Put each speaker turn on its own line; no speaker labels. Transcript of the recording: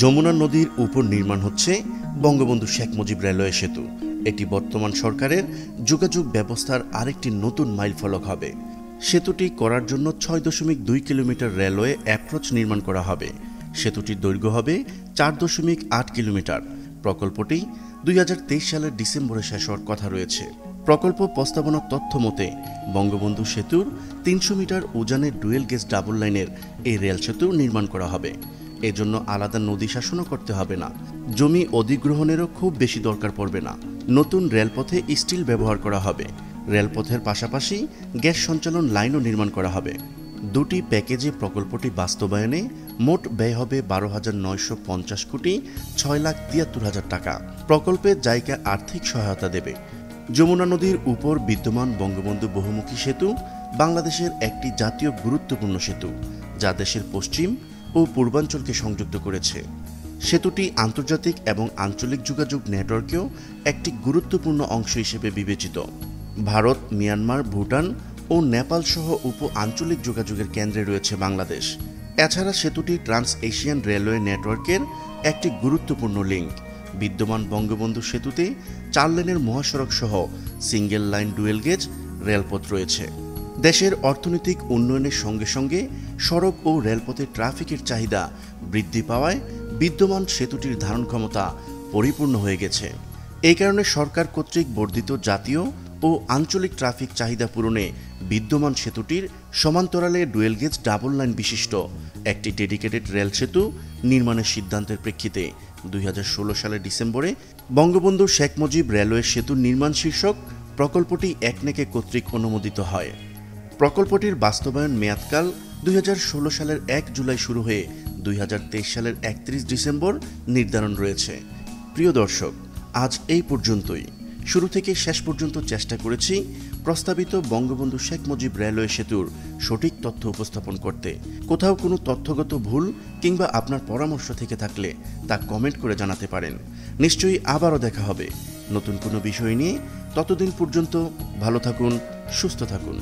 যমুনা নদীর উপর নির্মাণ হচ্ছে বঙ্গবন্ধু শেখ মুজিব রেলওয়ে সেতু। এটি বর্তমান সরকারের যোগাযোগ ব্যবস্থার আরেকটি নতুন মাইলফলক হবে। সেতুটি করার জন্য ৬.২ কিলোমিটার রেলওয়ে অ্যাপ্রোচ নির্মাণ করা হবে। সেতুটির দৈর্ঘ্য হবে ৪.৮ কিলোমিটার। প্রকল্পটি ২০২৩ সালের ডিসেম্বরে শেষ হওয়ার কথা রয়েছে। প্রকল্প প্রস্তাবনার তথ্য মতে বঙ্গবন্ধু সেতুর ৩০০ মিটার উজানের ডুয়েল গেজ ডাবল লাইনের এই রেল সেতু নির্মাণ করা হবে। এজন্য আলাদা নদী শাসনও করতে হবে না, জমি অধিগ্রহণেরও খুব বেশি দরকার পড়বে না। নতুন রেলপথে স্টিল ব্যবহার করা হবে। রেলপথের পাশাপাশি গ্যাস সঞ্চালন লাইনও নির্মাণ করা হবে। দুটি প্যাকেজে প্রকল্পটি বাস্তবায়নে মোট ব্যয় হবে ১২,৯৫০ কোটি ৬,৭৩,০০০ টাকা। প্রকল্পে জায়গা আর্থিক সহায়তা দেবে। যমুনা নদীর উপর বিদ্যমান বঙ্গবন্ধু বহুমুখী সেতু বাংলাদেশের একটি জাতীয় গুরুত্বপূর্ণ সেতু, যা দেশের পশ্চিম ও পূর্বাঞ্চলকে সংযুক্ত করেছে। সেতুটি আন্তর্জাতিক এবং আঞ্চলিক যোগাযোগ নেটওয়ার্কেও একটি গুরুত্বপূর্ণ অংশ হিসেবে বিবেচিত। ভারত, মিয়ানমার, ভুটান ও নেপাল সহ উপ আঞ্চলিক যোগাযোগের কেন্দ্রে রয়েছে বাংলাদেশ। এছাড়া সেতুটি ট্রান্স এশিয়ান রেলওয়ে নেটওয়ার্কের একটি গুরুত্বপূর্ণ লিঙ্ক। বিদ্যমান বঙ্গবন্ধু সেতুতে ৪ লেনের মহাসড়ক সহ সিঙ্গেল লাইন ডুয়েল গেজ রেলপথ রয়েছে। দেশের অর্থনৈতিক উন্নয়নের সঙ্গে সঙ্গে সড়ক ও রেলপথে ট্রাফিকের চাহিদা বৃদ্ধি পাওয়ায় বিদ্যমান সেতুটির ধারণ ক্ষমতা পরিপূর্ণ হয়ে গেছে। এই কারণে সরকার কর্তৃক বর্ধিত জাতীয় ও আঞ্চলিক ট্রাফিক চাহিদা পূরণে বিদ্যমান সেতুটির সমান্তরালে ডুয়েল গেজ ডাবল লাইন বিশিষ্ট একটি ডেডিকেটেড রেল সেতু নির্মাণের সিদ্ধান্তের প্রেক্ষিতে ২০১৬ সালের ডিসেম্বরে বঙ্গবন্ধু শেখ মুজিব রেলওয়ে সেতু নির্মাণ শীর্ষক প্রকল্পটি একনেকে কর্তৃক অনুমোদিত হয়। প্রকল্পটির বাস্তবায়ন মেয়াদকাল ২০১৬ সালের ১ জুলাই শুরু হয়ে ২০২৩ সালের ৩১ ডিসেম্বর নির্ধারণ রয়েছে। প্রিয় দর্শক, আজ এই পর্যন্তই। শুরু থেকে শেষ পর্যন্ত চেষ্টা করেছি প্রস্তাবিত বঙ্গবন্ধু শেখ মুজিব রেলওয়ে সেতুর সঠিক তথ্য উপস্থাপন করতে। কোথাও কোনো তথ্যগত ভুল কিংবা আপনার পরামর্শ থেকে থাকলে তা কমেন্ট করে জানাতে পারেন। নিশ্চয়ই আবারও দেখা হবে নতুন কোনো বিষয় নিয়ে। ততদিন পর্যন্ত ভালো থাকুন, সুস্থ থাকুন।